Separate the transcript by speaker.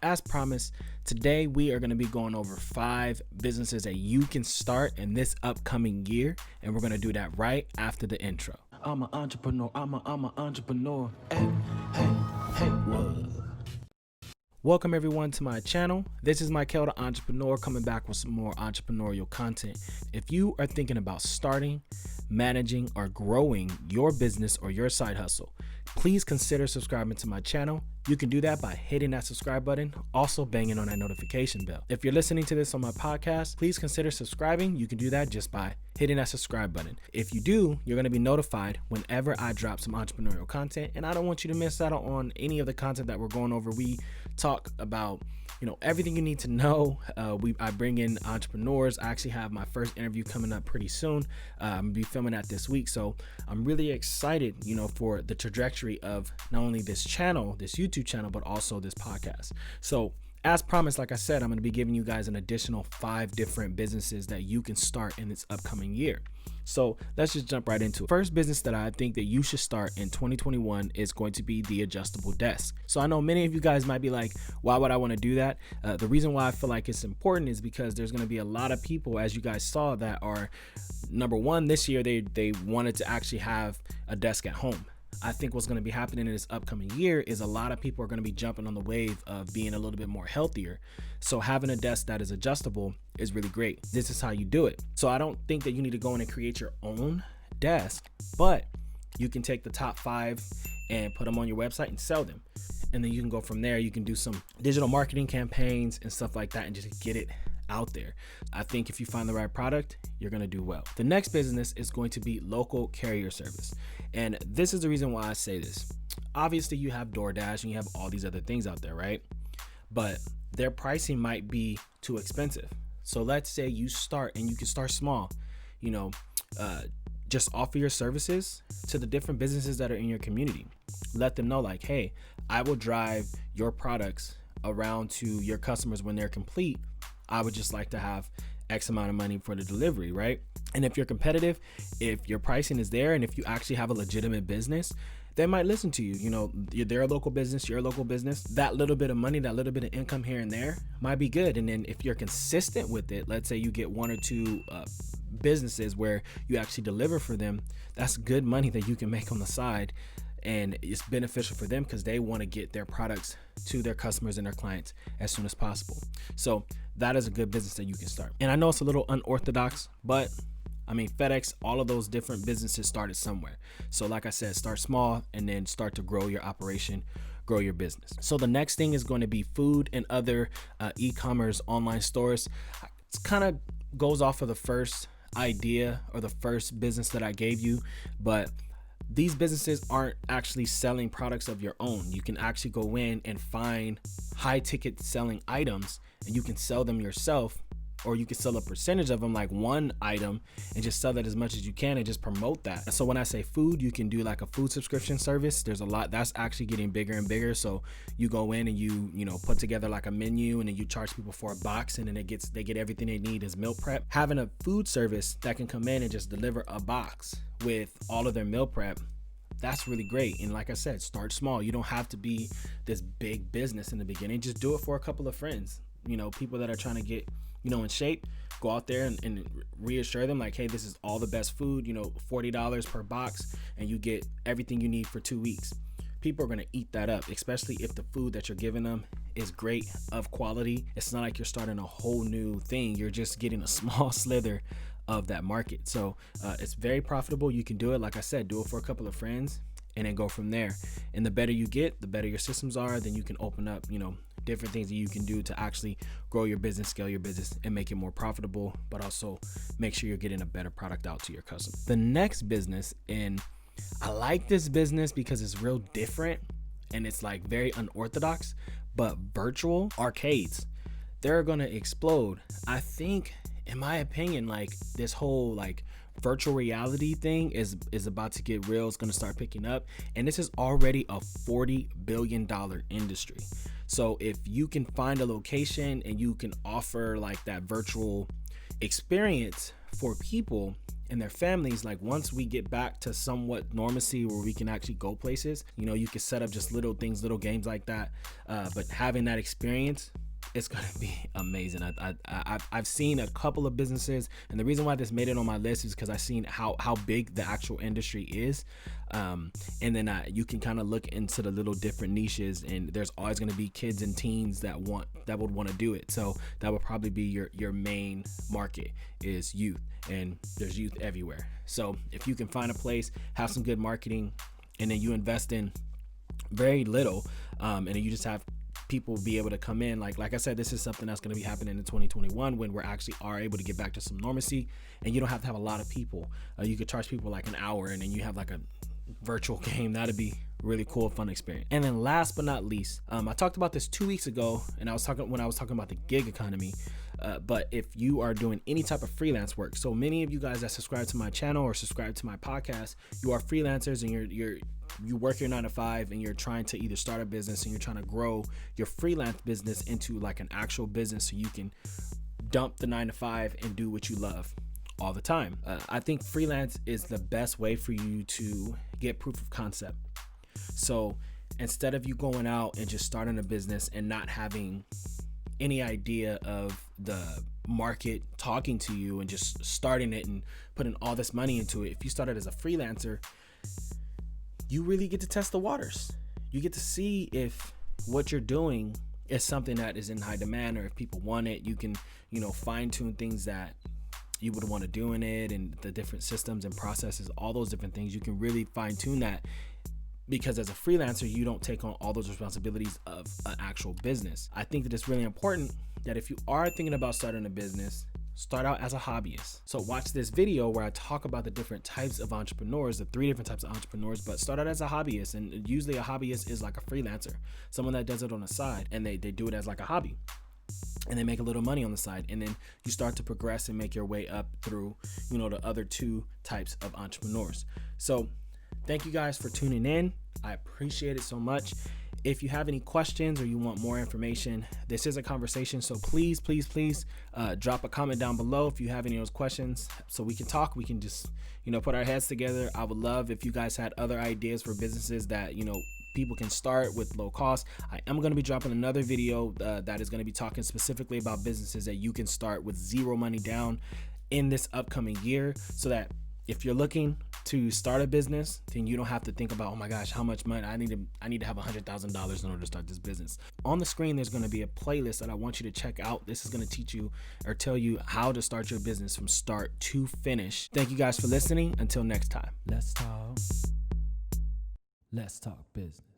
Speaker 1: as promised, today we are going to be going over 5 businesses that you can start in this upcoming year, and we're going to do that right after the intro. I'm an entrepreneur. I'm an entrepreneur. Hey, whoa. Welcome everyone to my channel. This is Michael, the entrepreneur, coming back with some more entrepreneurial content. If you are thinking about starting, managing, or growing your business or your side hustle, please consider subscribing to my channel. You can do that by hitting that subscribe button, also banging on that notification bell. If you're listening to this on my podcast, please consider subscribing. You can do that just by hitting that subscribe button. If you do, you're going to be notified whenever I drop some entrepreneurial content, and I don't want you to miss out on any of the content that we're going over. We talk about everything you need to know. I bring in entrepreneurs. I actually have my first interview coming up pretty soon. I'm gonna be filming that this week, so I'm really excited for the trajectory of not only this channel, this YouTube channel, but also this podcast. So as promised, like I said, I'm going to be giving you guys an additional 5 different businesses that you can start in this upcoming year. So let's just jump right into it. First business that I think that you should start in 2021 is going to be the adjustable desk. So I know many of you guys might be like, why would I want to do that? The reason why I feel like it's important is because there's going to be a lot of people, as you guys saw, that are, number one, this year they wanted to actually have a desk at home. I think what's going to be happening in this upcoming year is a lot of people are going to be jumping on the wave of being a little bit more healthier. So having a desk that is adjustable is really great. This is how you do it. So I don't think that you need to go in and create your own desk, but you can take the top 5 and put them on your website and sell them. And then you can go from there. You can do some digital marketing campaigns and stuff like that and just get it out there. I think if you find the right product, you're going to do well. The next business is going to be local carrier service. And this is the reason why I say this. Obviously, you have DoorDash and you have all these other things out there, right? But their pricing might be too expensive. So let's say you start, and you can start small, just offer your services to the different businesses that are in your community. Let them know like, hey, I will drive your products around to your customers when they're complete. I would just like to have X amount of money for the delivery, right? And if you're competitive, if your pricing is there, and if you actually have a legitimate business, they might listen to you. They're a local business, you're a local business. That little bit of money, that little bit of income here and there might be good. And then if you're consistent with it, let's say you get 1 or 2 businesses where you actually deliver for them, that's good money that you can make on the side. And it's beneficial for them because they want to get their products to their customers and their clients as soon as possible. So that is a good business that you can start. And I know it's a little unorthodox, but I mean, FedEx, all of those different businesses started somewhere. So like I said, start small and then start to grow your operation, grow your business. So the next thing is going to be food and other e-commerce online stores. It kind of goes off of the first idea or the first business that I gave you, but these businesses aren't actually selling products of your own. You can actually go in and find high ticket selling items and you can sell them yourself, or you can sell a percentage of them, like one item, and just sell that as much as you can and just promote that. So when I say food, you can do like a food subscription service. There's a lot that's actually getting bigger and bigger. So you go in and you put together like a menu, and then you charge people for a box, and then they get everything they need as meal prep. Having a food service that can come in and just deliver a box with all of their meal prep, that's really great. And like I said, start small. You don't have to be this big business in the beginning. Just do it for a couple of friends, people that are trying to get in shape. Go out there and reassure them like, hey, this is all the best food, $40 per box, and you get everything you need for 2 weeks. People are going to eat that up, especially if the food that you're giving them is great, of quality. It's not like you're starting a whole new thing. You're just getting a small slither of that market. So it's very profitable. You can do it. Like I said, do it for a couple of friends and then go from there. And the better you get, the better your systems are, then you can open up, different things that you can do to actually grow your business, scale your business, and make it more profitable, but also make sure you're getting a better product out to your customers. The next business, and I like this business because it's real different and it's like very unorthodox, but virtual arcades, they're gonna explode. I think, in my opinion, like this whole like virtual reality thing is about to get real. It's going to start picking up, and this is already a $40 billion industry. So if you can find a location and you can offer like that virtual experience for people, and their families, like once we get back to somewhat normalcy where we can actually go places, you know, you can set up just little things, little games like that. But having that experience, it's gonna be amazing. I've seen a couple of businesses, and the reason why this made it on my list is because I've seen how big the actual industry is, and then you can kind of look into the little different niches, and there's always gonna be kids and teens that would want to do it. So that would probably be your main market is youth, and there's youth everywhere. So if you can find a place, have some good marketing, and then you invest in very little, and then you just have people be able to come in. Like I said, this is something that's going to be happening in 2021 when we're actually are able to get back to some normalcy, and you don't have to have a lot of people. You could charge people like an hour, and then you have like a virtual game. That'd be really cool, fun experience. And then last but not least, I talked about this 2 weeks ago, and I was talking about the gig economy. But if you are doing any type of freelance work, so many of you guys that subscribe to my channel or subscribe to my podcast, you are freelancers, and you work your 9 to 5, and you're trying to either start a business and you're trying to grow your freelance business into like an actual business so you can dump the 9 to 5 and do what you love all the time. I think freelance is the best way for you to get proof of concept. So instead of you going out and just starting a business and not having any idea of the market talking to you and just starting it and putting all this money into it, if you started as a freelancer, you really get to test the waters. You get to see if what you're doing is something that is in high demand, or if people want it. You can, fine tune things that you would want to do in it, and the different systems and processes, all those different things. You can really fine tune that, because as a freelancer, you don't take on all those responsibilities of an actual business. I think that it's really important that if you are thinking about starting a business, start out as a hobbyist. So watch this video where I talk about the different types of entrepreneurs, the 3 different types of entrepreneurs, but start out as a hobbyist. And usually a hobbyist is like a freelancer, someone that does it on the side, and they do it as like a hobby, and they make a little money on the side. And then you start to progress and make your way up through, the other 2 types of entrepreneurs. So thank you guys for tuning in. I appreciate it so much. If you have any questions or you want more information, this is a conversation. So please drop a comment down below if you have any of those questions, so we can talk. We can just, put our heads together. I would love if you guys had other ideas for businesses that, people can start with low cost. I am going to be dropping another video that is going to be talking specifically about businesses that you can start with 0 money down in this upcoming year, so that if you're looking to start a business, then you don't have to think about, oh my gosh, how much money I need to have $100,000 in order to start this business. On the screen, there's going to be a playlist that I want you to check out. This is going to teach you or tell you how to start your business from start to finish. Thank you guys for listening. Until next time. Let's talk business.